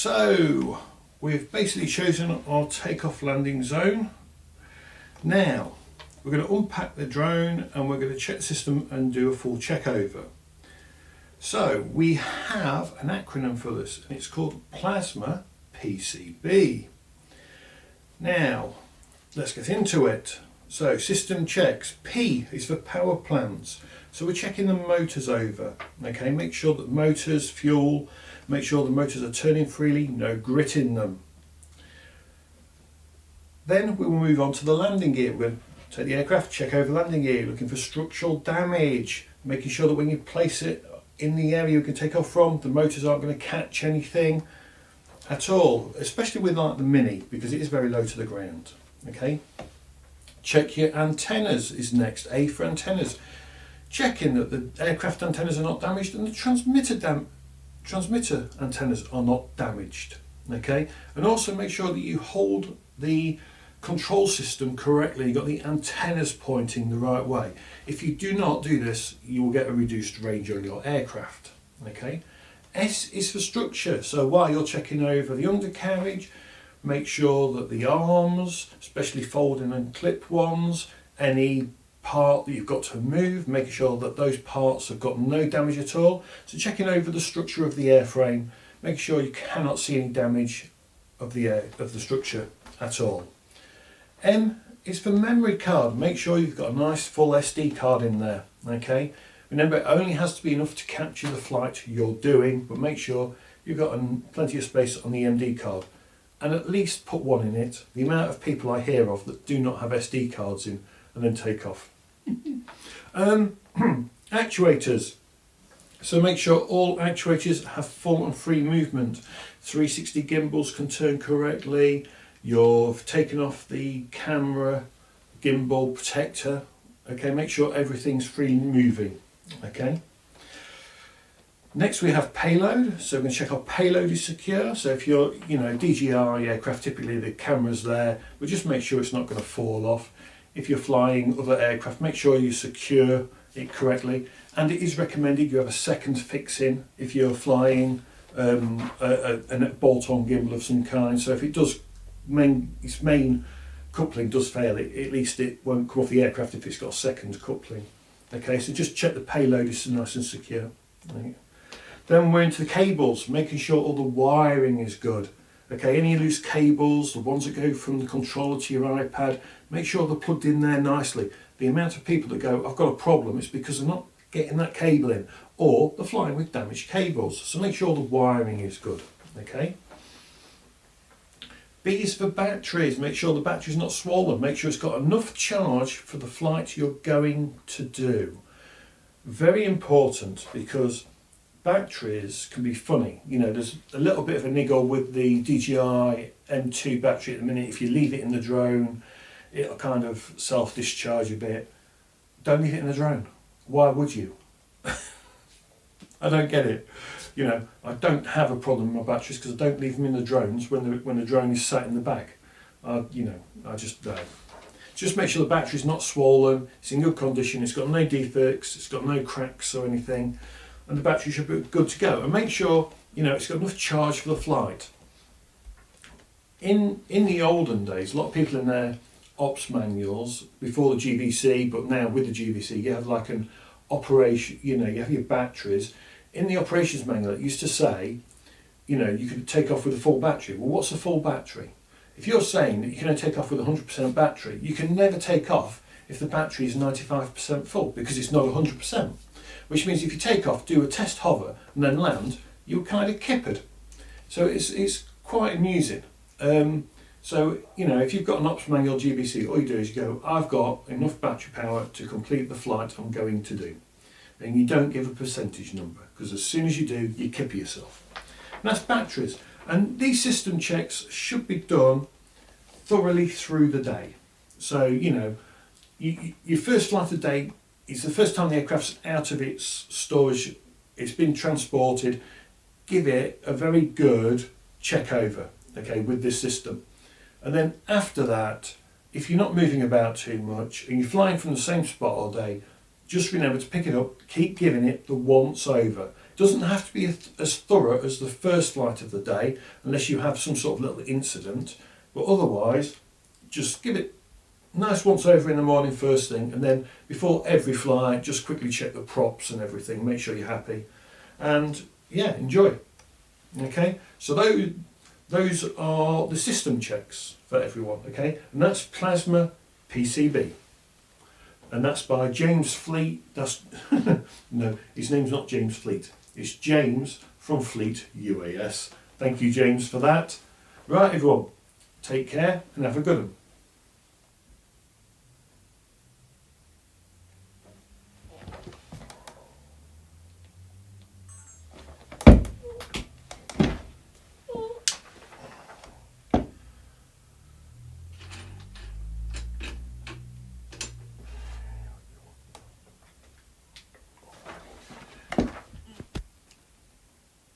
So we've basically chosen our takeoff landing zone. Now we're going to unpack the drone and we're going to check the system and do a full check over. So we have an acronym for this and it's called Plasma PCB. Now let's get into it. So system checks. P is for power plants. So we're checking the motors over. Okay, make sure that motors, fuel, make sure the motors are turning freely, no grit in them. Then we will move on to the landing gear. We're going to take the aircraft, check over landing gear, looking for structural damage, making sure that when you place it in the area you can take off from, the motors aren't going to catch anything at all, especially with like the Mini, because it is very low to the ground. Okay. Check your antennas is next. A for antennas. Checking that the aircraft antennas are not damaged and the transmitter antennas are not damaged. Okay, and also make sure that you hold the control system correctly. You've got the antennas pointing the right way. If you do not do this, you will get a reduced range on your aircraft. Okay. S is for structure. So while you're checking over the undercarriage, make sure that the arms, especially folding and clip ones, any part that you've got to move, making sure that those parts have got no damage at all. So checking over the structure of the airframe, make sure you cannot see any damage of the structure at all. M is for memory card. Make sure you've got a nice full SD card in there. Okay. Remember, it only has to be enough to capture the flight you're doing, but make sure you've got plenty of space on the MD card. And at least put one in it. The amount of people I hear of that do not have SD cards in and then take off. Actuators. So make sure all actuators have full and free movement. 360 gimbals can turn correctly. You've taken off the camera gimbal protector. Okay, make sure everything's freely moving. Okay. Next we have payload, so we're going to check our payload is secure. So if you're, DJI aircraft, typically the camera's there, but just make sure it's not going to fall off. If you're flying other aircraft, make sure you secure it correctly. And it is recommended you have a second fix in if you're flying a bolt-on gimbal of some kind. So if it does, its main coupling does fail, at least it won't come off the aircraft if it's got a second coupling. Okay, so just check the payload is nice and secure. Okay. Then we're into the cables, making sure all the wiring is good. Okay, any loose cables, the ones that go from the controller to your iPad, make sure they're plugged in there nicely. The amount of people that go, I've got a problem, it's because they're not getting that cable in, or they're flying with damaged cables. So make sure the wiring is good. Okay. B is for batteries. Make sure the battery's not swollen. Make sure it's got enough charge for the flight you're going to do. Very important, because batteries can be funny. There's a little bit of a niggle with the DJI M2 battery at the minute. If you leave it in the drone, it'll kind of self-discharge a bit. Don't leave it in the drone. Why would you? I don't get it. I don't have a problem with my batteries because I don't leave them in the drones when the drone is sat in the back. I just don't. Just make sure the battery's not swollen, it's in good condition, it's got no defects, it's got no cracks or anything, and the battery should be good to go. And make sure it's got enough charge for the flight. In the olden days, a lot of people in their ops manuals before the GVC, but now with the GVC, you have like an operation. You have your batteries. In the operations manual, it used to say, you could take off with a full battery. Well, what's a full battery? If you're saying that you can only take off with 100% battery, you can never take off if the battery is 95% full, because it's not 100%. Which means if you take off, do a test hover, and then land, you're kind of kippered. So it's quite amusing. So if you've got an ops manual GVC, all you do is you go, I've got enough battery power to complete the flight I'm going to do. And you don't give a percentage number, because as soon as you do, you kipper yourself. And that's batteries. And these system checks should be done thoroughly through the day. So, your first flight of the day is the first time the aircraft's out of its storage, it's been transported. Give it a very good check over, okay, with this system. And then after that, if you're not moving about too much and you're flying from the same spot all day, just remember to pick it up, keep giving it the once over. It doesn't have to be as thorough as the first flight of the day, unless you have some sort of little incident, but otherwise, just give it nice once over in the morning first thing, and then before every flight, just quickly check the props and everything, make sure you're happy, and yeah, enjoy. Okay, so those are the system checks for everyone, okay, and that's Plasma PCB, and that's by James Fleet. That's no, his name's not James Fleet, it's James from Fleet UAS. Thank you, James, for that. Right, everyone, take care and have a good one.